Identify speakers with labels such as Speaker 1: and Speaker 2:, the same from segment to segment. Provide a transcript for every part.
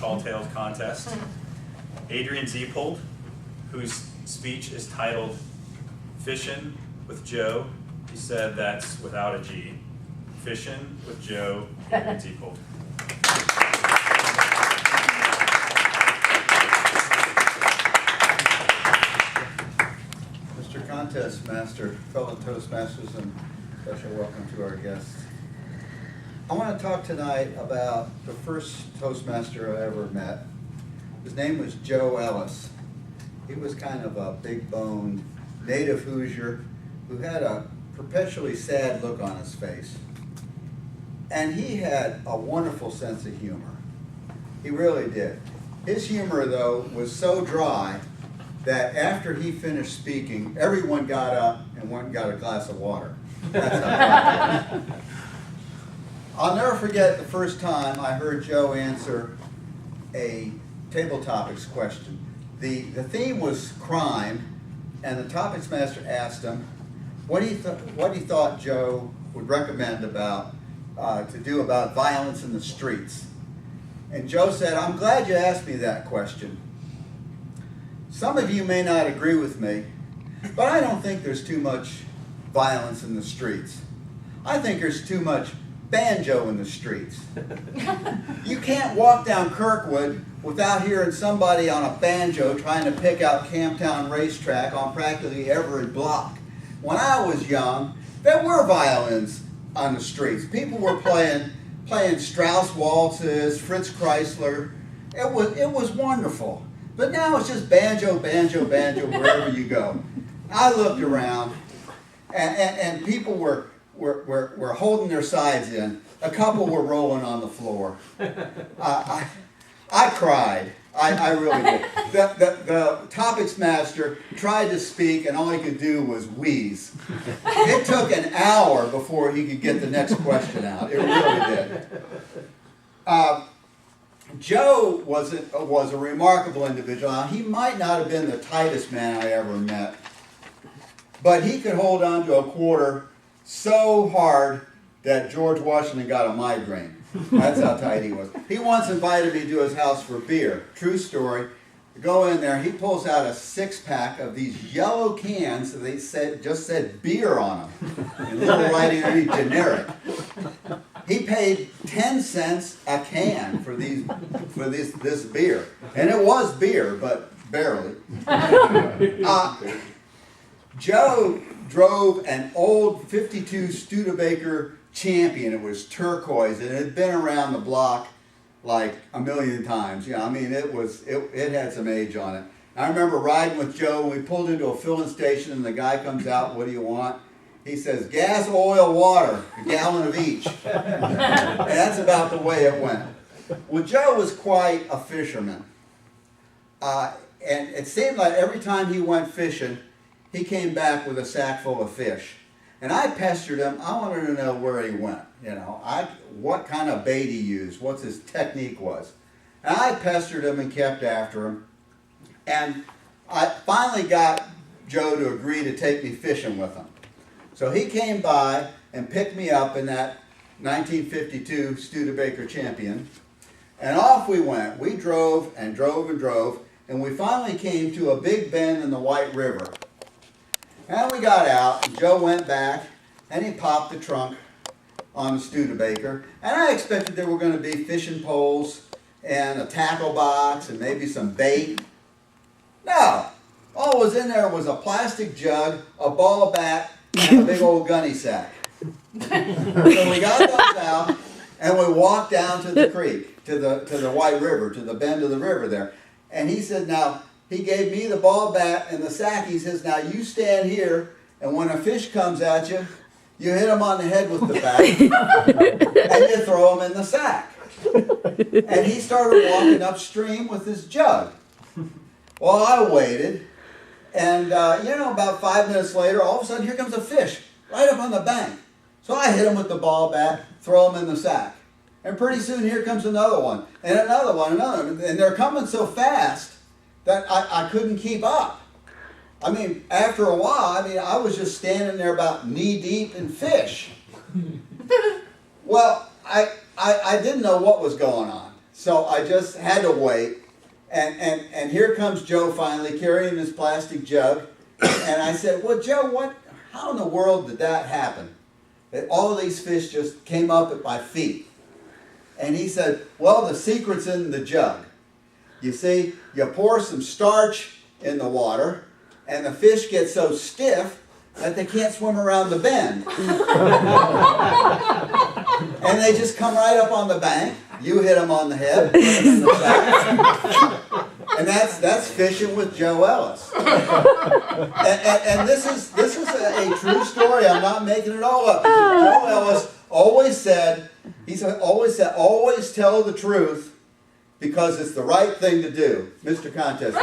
Speaker 1: Tall Tales contest. AdrianZiepolt, whose speech is titled Fishin' with Joe. He said that's without a G. Fishin' with Joe, AdrianZiepolt.
Speaker 2: Mr. Contest Master, fellow Toastmasters, and special welcome to our guests. I want to talk tonight about the first Toastmaster I ever met. His name was Joe Ellis. He was kind of a big-boned native Hoosier who had a perpetually sad look on his face. And he had a wonderful sense of humor. He really did. His humor, though, was so dry that after he finished speaking, everyone got up and went and got a glass of water. That's how dry it was. I'll never forget the first time I heard Joe answer a table topics question. The theme was crime, and the topics master asked him what he thought Joe would recommend about to do about violence in the streets. And Joe said, "I'm glad you asked me that question. Some of you may not agree with me, but I don't think there's too much violence in the streets. I think there's too much banjo in the streets. You can't walk down Kirkwood without hearing somebody on a banjo trying to pick out Camptown Racetrack on practically every block. When I was young, there were violins on the streets. People were playing Strauss waltzes, Fritz Chrysler. It was wonderful. But now it's just banjo, banjo, banjo wherever you go." I looked around, and people were holding their sides in. A couple were rolling on the floor. I cried. I really did. The topics master tried to speak, and all he could do was wheeze. It took an hour before he could get the next question out. It really did. Joe was a remarkable individual. Now, he might not have been the tightest man I ever met, but he could hold on to a quarter so hard that George Washington got a migraine. That's how tight he was. He once invited me to his house for beer. True story. Go in there, he pulls out a 6-pack of these yellow cans that just said beer on them. And little writing underneath, generic. He paid 10 cents a can for this beer. And it was beer, but barely. Joe drove an old 52 Studebaker Champion. It was turquoise, and it had been around the block like a million times. You know, I mean, it had some age on it. I remember riding with Joe. We pulled into a filling station, and the guy comes out, "What do you want?" He says, "Gas, oil, water, a gallon of each." And that's about the way it went. Well, Joe was quite a fisherman. And it seemed like every time he went fishing, he came back with a sack full of fish. And I pestered him. I wanted to know where he went, you know, what kind of bait he used, what his technique was. And I pestered him and kept after him. And I finally got Joe to agree to take me fishing with him. So he came by and picked me up in that 1952 Studebaker Champion. And off we went. We drove and drove and drove. And we finally came to a big bend in the White River. And we got out, and Joe went back, and he popped the trunk on the Studebaker. And I expected there were going to be fishing poles and a tackle box and maybe some bait. No. All was in there was a plastic jug, a ball bat, and a big old gunny sack. So we got those out, and we walked down to the creek, to the White River, to the bend of the river there. And he said, now, he gave me the ball bat and the sack. He says, now you stand here, and when a fish comes at you, you hit him on the head with the bat, and you throw him in the sack. And he started walking upstream with his jug. Well, I waited, and about 5 minutes later, all of a sudden, here comes a fish right up on the bank. So I hit him with the ball bat, throw him in the sack. And pretty soon, here comes another one, and another one, another one. And they're coming so fast that I couldn't keep up. I mean, after a while, I was just standing there about knee-deep in fish. Well, I didn't know what was going on. So I just had to wait. And here comes Joe finally carrying his plastic jug. And I said, well, Joe, how in the world did that happen? That all these fish just came up at my feet. And he said, well, the secret's in the jug. You see, you pour some starch in the water, and the fish get so stiff that they can't swim around the bend. And they just come right up on the bank. You hit them on the head, put them in the back. And that's fishing with Joe Ellis. And this is a true story. I'm not making it all up. Joe Ellis always said, always tell the truth because it's the right thing to do. Mr. Contest.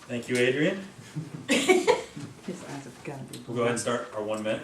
Speaker 1: Thank you, Adrian.
Speaker 3: His eyes have got to be
Speaker 1: We'll go ahead and start our 1 minute.